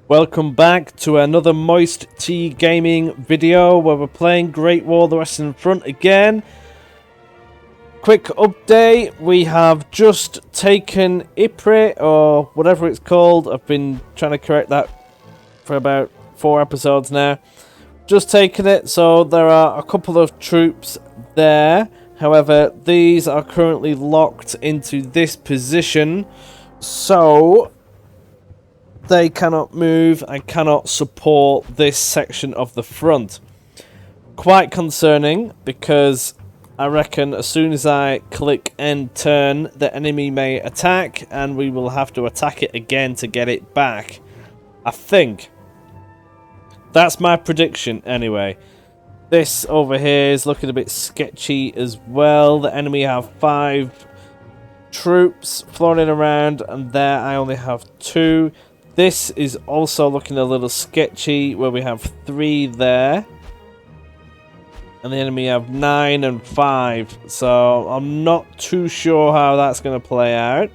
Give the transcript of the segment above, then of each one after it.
Welcome back to another MoisTea gaming video where we're playing Great War the Western Front again. Quick update, we have just taken Ypres, or whatever it's called. I've been trying to correct that for about 4 episodes now. Just taken it, so there are a couple of troops there. However, these are currently locked into this position, so they cannot move and cannot support this section of the front. Quite concerning, because I reckon as soon as I click end turn, the enemy may attack and we will have to attack it again to get it back. I think. That's my prediction anyway. This over here is looking a bit sketchy as well. The enemy have 5 troops floating around, and there I only have 2. This is also looking a little sketchy, where we have 3 there. And the enemy have 9 and 5. So I'm not too sure how that's going to play out.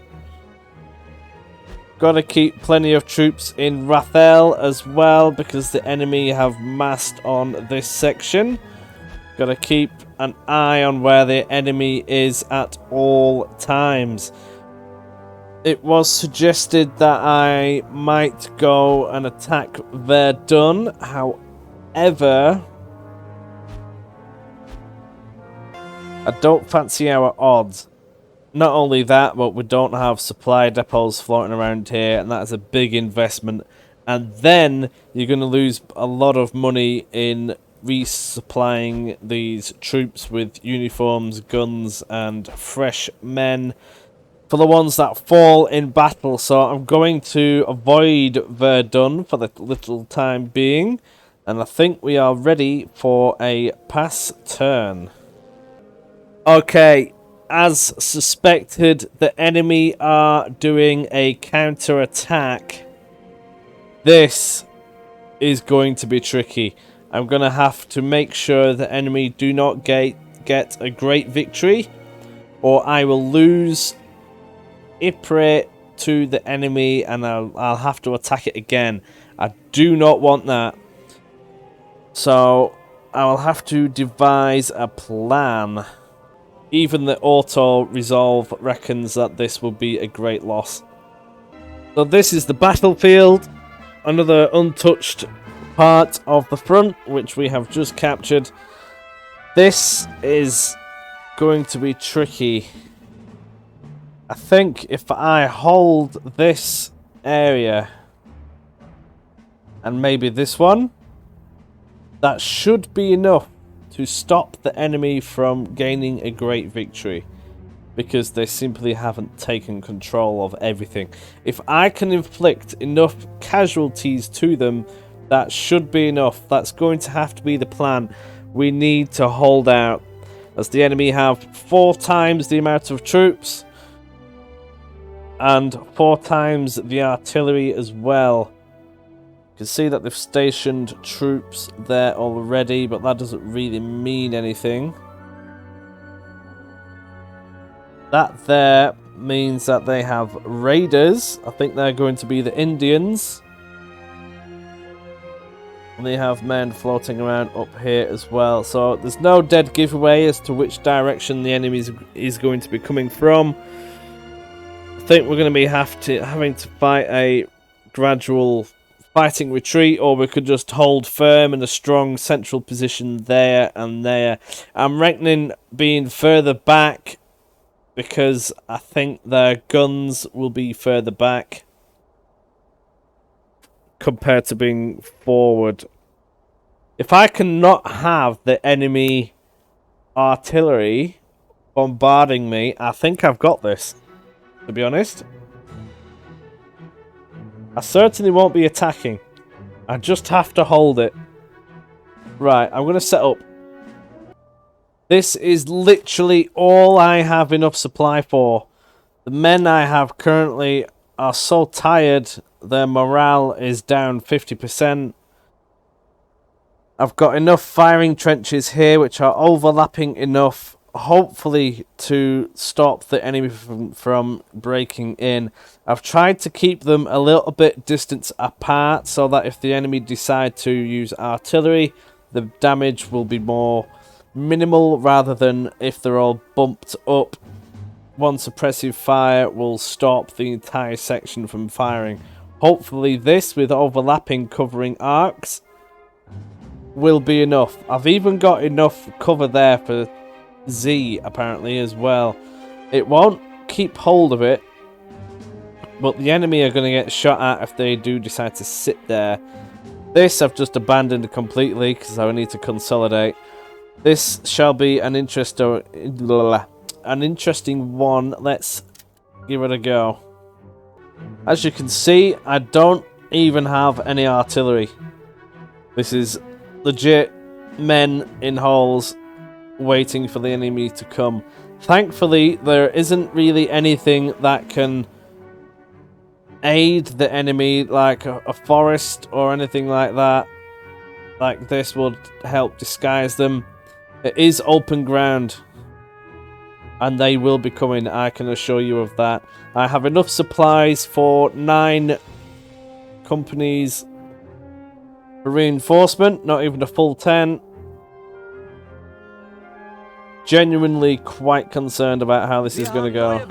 Got to keep plenty of troops in Rathel as well, because the enemy have massed on this section. Got to keep an eye on where the enemy is at all times. It was suggested that I might go and attack Verdun. However, I don't fancy our odds. Not only that, but we don't have supply depots floating around here, and that is a big investment. And then you're going to lose a lot of money in resupplying these troops with uniforms, guns, and fresh men for the ones that fall in battle. So I'm going to avoid Verdun for the little time being, and I think we are ready for a pass turn. Okay, as suspected, the enemy are doing a counter-attack. This is going to be tricky. I'm going to have to make sure the enemy do not get a great victory, or I will lose Ypres to the enemy and I'll have to attack it again. I do not want that. So I will have to devise a plan. Even the auto-resolve reckons that this will be a great loss. So this is the battlefield. Another untouched part of the front, which we have just captured. This is going to be tricky. I think if I hold this area and maybe this one, that should be enough to stop the enemy from gaining a great victory, because they simply haven't taken control of everything. If I can inflict enough casualties to them, that should be enough. That's going to have to be the plan. We need to hold out, as the enemy have 4 times the amount of troops and 4 times the artillery as well. You can see that they've stationed troops there already, but that doesn't really mean anything. That there means that they have raiders. I think they're going to be the Indians. And they have men floating around up here as well. So there's no dead giveaway as to which direction the enemy is going to be coming from. I think we're going to be having to fight a gradual fighting retreat, or we could just hold firm in a strong central position there and there. I'm reckoning being further back, because I think their guns will be further back compared to being forward. If I cannot have the enemy artillery bombarding me, I think I've got this, to be honest. I certainly won't be attacking. I just have to hold it. Right, I'm going to set up. This is literally all I have enough supply for. The men I have currently are so tired, their morale is down 50%. I've got enough firing trenches here which are overlapping enough hopefully to stop the enemy from breaking in. I've tried to keep them a little bit distance apart so that if the enemy decide to use artillery, the damage will be more minimal rather than if they're all bumped up. One suppressive fire will stop the entire section from firing. Hopefully this, with overlapping covering arcs, will be enough. I've even got enough cover there for Z apparently as well. It won't keep hold of it, but the enemy are going to get shot at if they do decide to sit there. This I've just abandoned completely because I need to consolidate. This shall be an interesting one. Let's give it a go. As you can see, I don't even have any artillery. This is legit men in holes waiting for the enemy to come. Thankfully, there isn't really anything that can aid the enemy, like a forest or anything like that. Like this would help disguise them. It is open ground, and they will be coming, I can assure you of that. I have enough supplies for 9 companies for reinforcement, not even a full 10. Genuinely quite concerned about how this is going to go.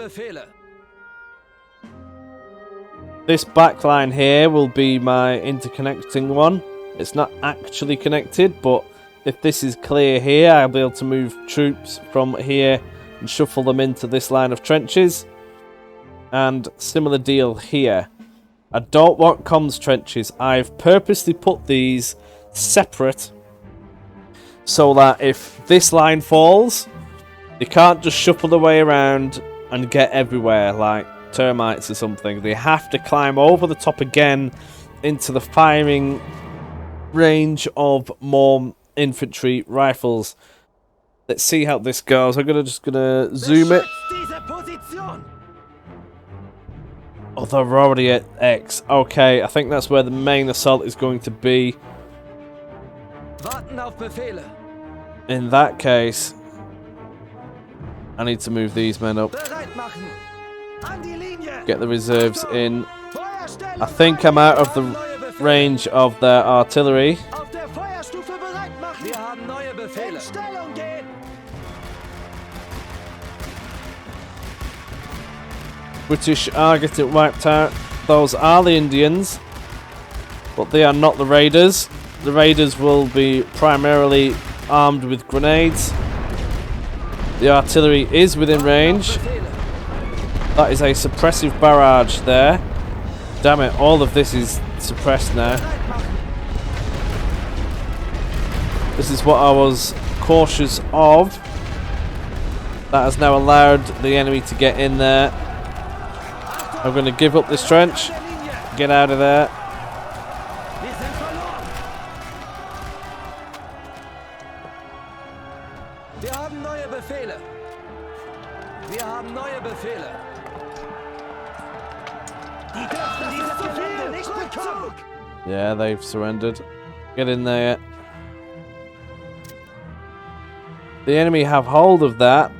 This backline here will be my interconnecting one. It's not actually connected, but if this is clear here, I'll be able to move troops from here and shuffle them into this line of trenches. And similar deal here. I don't want comms trenches. I've purposely put these separate so that if this line falls, they can't just shuffle their way around and get everywhere like termites or something. They have to climb over the top again into the firing range of more infantry rifles. Let's see how this goes. I'm just gonna zoom it. Oh, they're already at X. Okay, I think that's where the main assault is going to be. In that case, I need to move these men up. Get the reserves in. I think I'm out of the range of their artillery. British are getting wiped out. Those are the Indians, but they are not the Raiders. The Raiders will be primarily armed with grenades. The artillery is within range. That is a suppressive barrage there. Damn it, all of this is suppressed now. This is what I was cautious of. That has now allowed the enemy to get in there. I'm going to give up this trench. Get out of there. Yeah, they've surrendered. Get in there. The enemy have hold of that,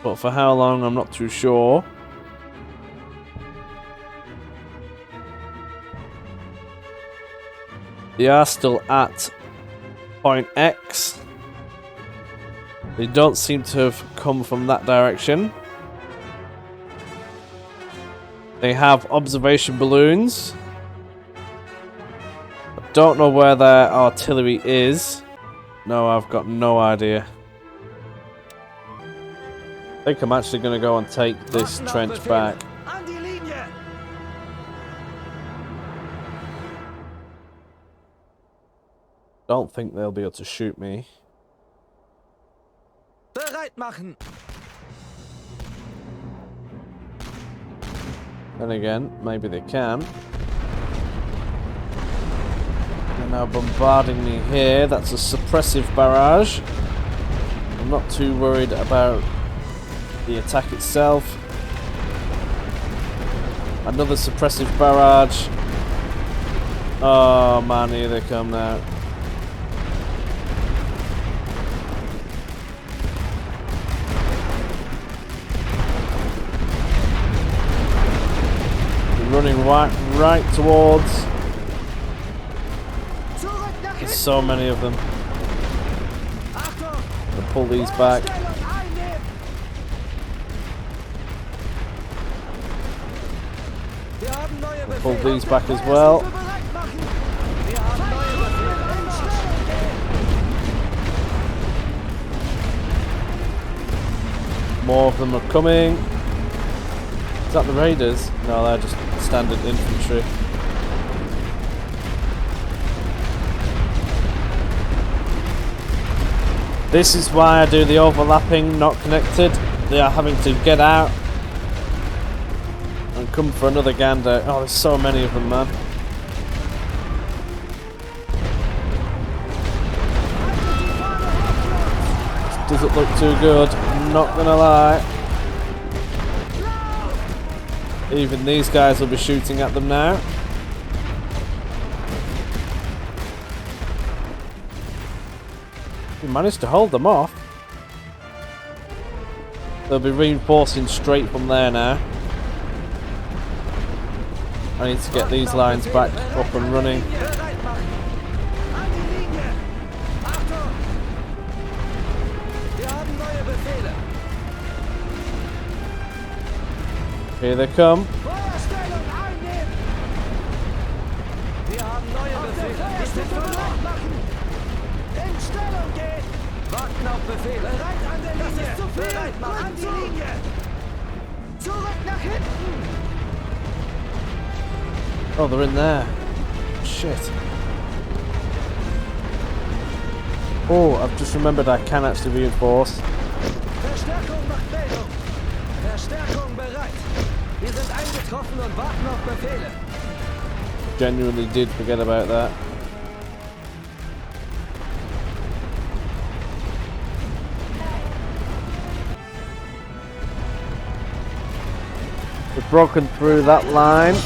but for how long I'm not too sure. They are still at point X. They don't seem to have come from that direction. They have observation balloons. I don't know where their artillery is. No, I've got no idea. I think I'm actually going to go and take this trench back. Don't think they'll be able to shoot me. Then again, maybe they can. They're now bombarding me here. That's a suppressive barrage. I'm not too worried about the attack itself. Another suppressive barrage. Oh man, here they come now. running right towards. There's so many of them. I'll pull these back. We'll pull these back as well. More of them are coming. Is that the raiders? No, they're just standard infantry. This is why I do the overlapping, not connected. They are having to get out and come for another gander. Oh, there's so many of them, man. This doesn't look too good, I'm not gonna lie. Even these guys will be shooting at them now. We managed to hold them off. They'll be reinforcing straight from there now. I need to get these lines back up and running. Here they come. Oh, they're in there. Shit. Oh, I've just remembered I can actually reinforce. Genuinely did forget about that. We've broken through that line.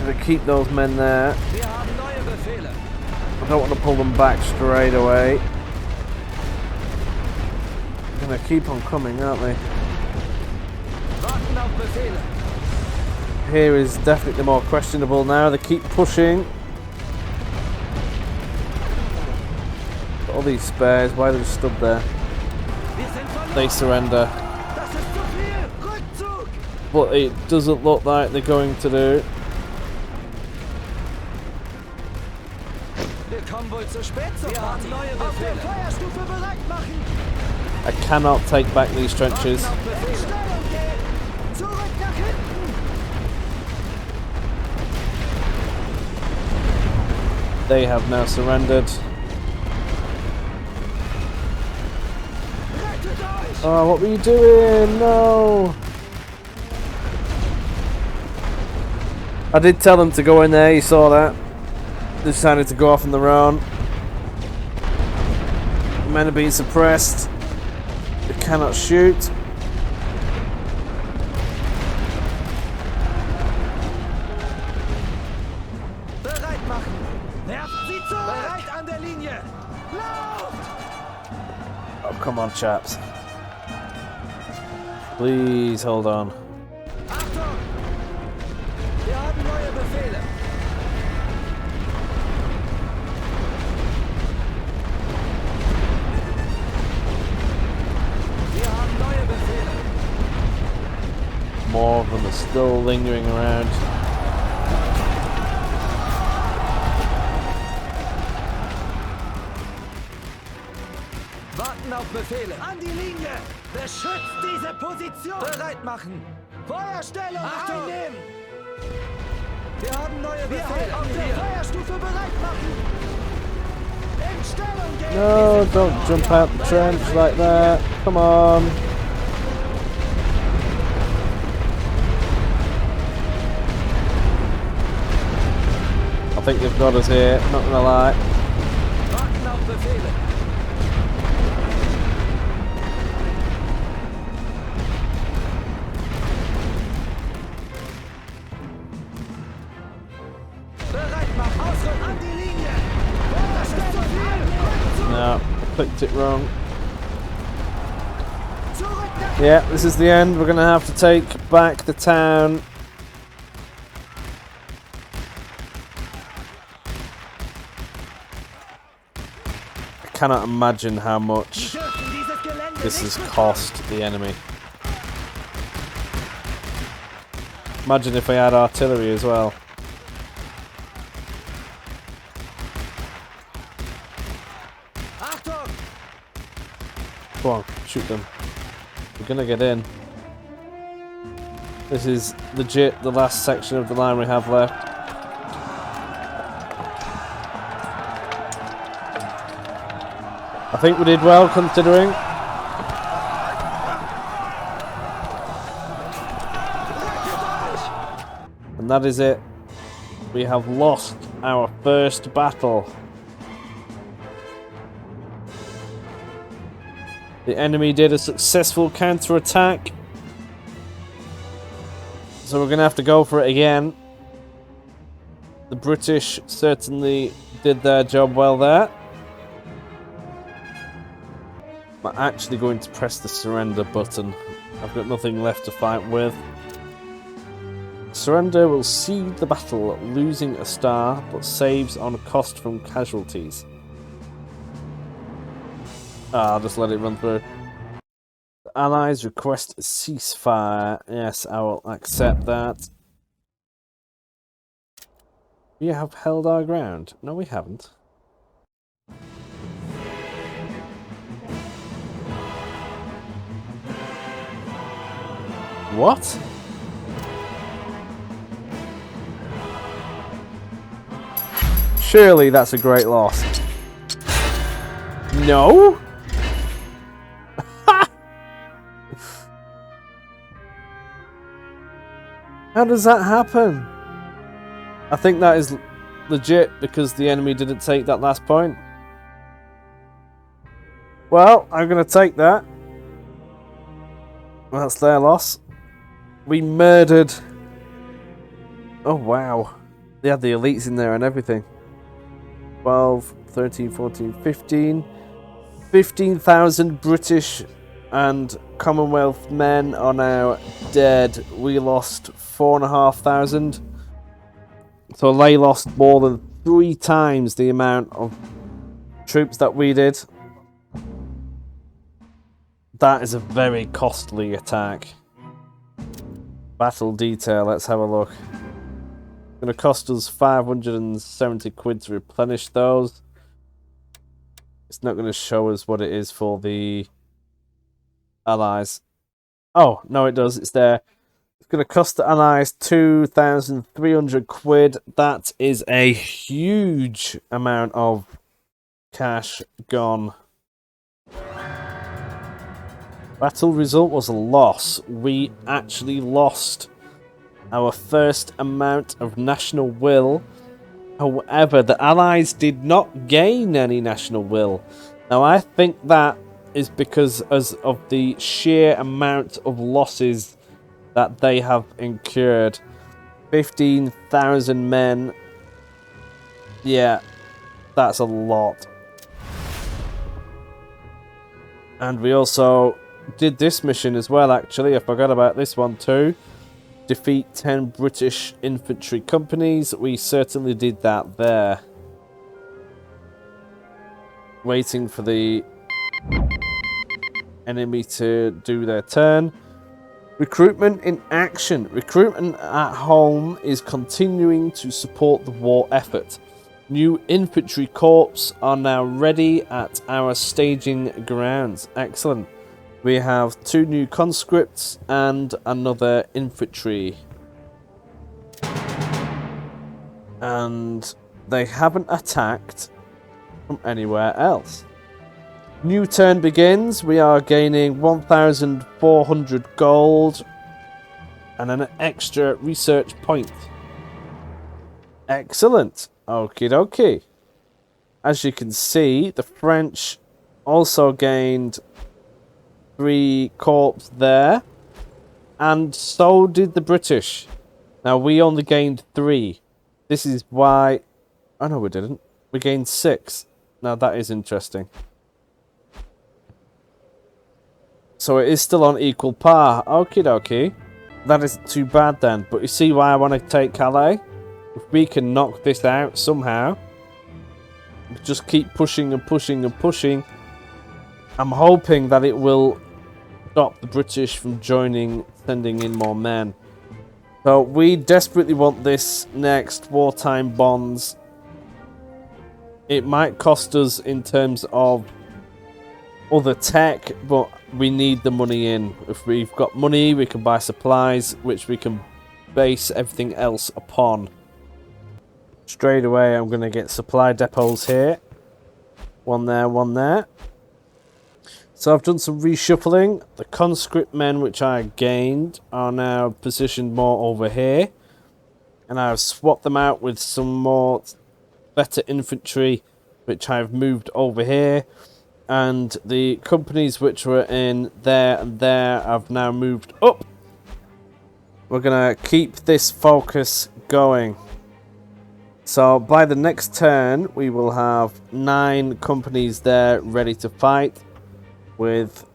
To keep those men there. I don't want to pull them back straight away. They're going to keep on coming, aren't they? Here is definitely more questionable now. They keep pushing. All these spares, why are they stood there? They surrender. But it doesn't look like they're going to do. I cannot take back these trenches. They have now surrendered. Oh, what were you doing? No! I did tell them to go in there, you saw that. They decided to go off on their own. The men are being suppressed. They cannot shoot. Oh, come on, chaps. Please hold on. More of them are still lingering around. Warten auf Befehle. An die Linie. Beschützt diese Position. Bereit machen. Feuerstellung einnehmen. Wir haben neue Befehle. Auf der Feuerstufe bereit machen. In Stellung gehen. No, don't jump out the trench like that. Come on. I think they've got us here, not gonna lie. Warten auf Befehle. Bereit machen. Ausrücken. An die Linie. Das ist zu viel. No, I clicked it wrong. Zurück Yeah, this is the end. We're going to have to take back the town. I cannot imagine how much this has cost the enemy. Imagine if we had artillery as well. Come on, shoot them. We're gonna get in. This is legit the last section of the line we have left. I think we did well considering. And that is it. We have lost our first battle. The enemy did a successful counter-attack. So we're going to have to go for it again. The British certainly did their job well there. I'm actually going to press the surrender button. I've got nothing left to fight with. Surrender will cede the battle, losing a star, but saves on a cost from casualties. I'll just let it run through. The Allies request a ceasefire. Yes, I will accept that. We have held our ground. No, we haven't. What? Surely that's a great loss. No? How does that happen? I think that is legit because the enemy didn't take that last point. Well, I'm going to take that. That's their loss. We murdered... Oh, wow. They had the elites in there and everything. 12, 13, 14, 15. 15,000 British and Commonwealth men are now dead. We lost 4,500. So they lost more than 3 times the amount of troops that we did. That is a very costly attack. Battle detail, let's have a look. It's going to cost us 570 quid to replenish those. It's not going to show us what it is for the Allies. Oh, no it does, it's there. It's going to cost the Allies 2,300 quid. That is a huge amount of cash gone. Battle result was a loss. We actually lost our first amount of national will. However, the Allies did not gain any national will. Now, I think that is because of the sheer amount of losses that they have incurred. 15,000 men. Yeah, that's a lot. And we also did this mission as well, actually. I forgot about this one too. Defeat 10 British infantry companies. We certainly did that there. Waiting for the enemy to do their turn. Recruitment in action. Recruitment at home is continuing to support the war effort. New infantry corps are now ready at our staging grounds. Excellent. We have 2 new conscripts and another infantry. And they haven't attacked from anywhere else. New turn begins. We are gaining 1,400 gold and an extra research point. Excellent. Okie dokie. As you can see, the French also gained 3 corps there, and so did the British. Now we only gained 3. This is why... Oh no, we didn't. We gained 6. Now that is interesting. So it is still on equal par. Okie dokie. That isn't too bad then. But you see why I want to take Calais? If we can knock this out somehow, just keep pushing and pushing and pushing, I'm hoping that it will stop the British from joining, sending in more men. So we desperately want this next wartime bonds. It might cost us in terms of other tech, but we need the money in. If we've got money, we can buy supplies, which we can base everything else upon. Straight away, I'm going to get supply depots here. One there, one there. So I've done some reshuffling. The conscript men which I gained are now positioned more over here. And I've swapped them out with some more better infantry which I've moved over here. And the companies which were in there and there have now moved up. We're going to keep this focus going. So by the next turn, we will have 9 companies there ready to fight, with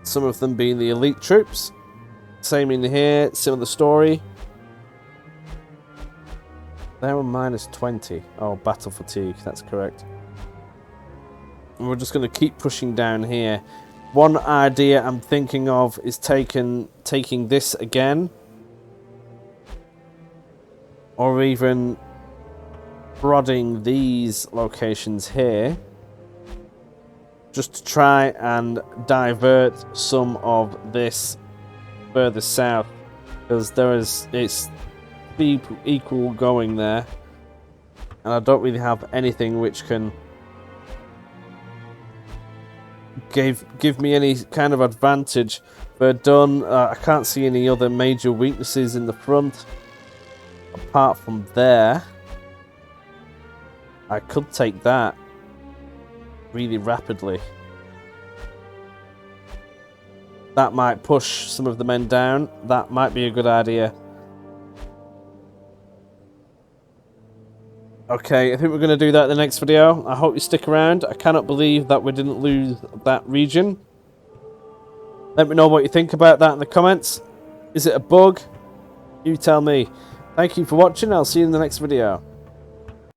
some of them being the elite troops. Same in here, similar story. They were minus 20. Oh, battle fatigue, that's correct. And we're just going to keep pushing down here. One idea I'm thinking of is taking this again. Or even prodding these locations here. Just to try and divert some of this further south. Because it's equal going there. And I don't really have anything which can give me any kind of advantage. Verdun, I can't see any other major weaknesses in the front. Apart from there, I could take that really rapidly. That might push some of the men down. That might be a good idea. Okay, I think we're going to do that in the next video. I hope you stick around. I cannot believe that we didn't lose that region. Let me know what you think about that in the comments. Is it a bug? You tell me. Thank you for watching. I'll see you in the next video.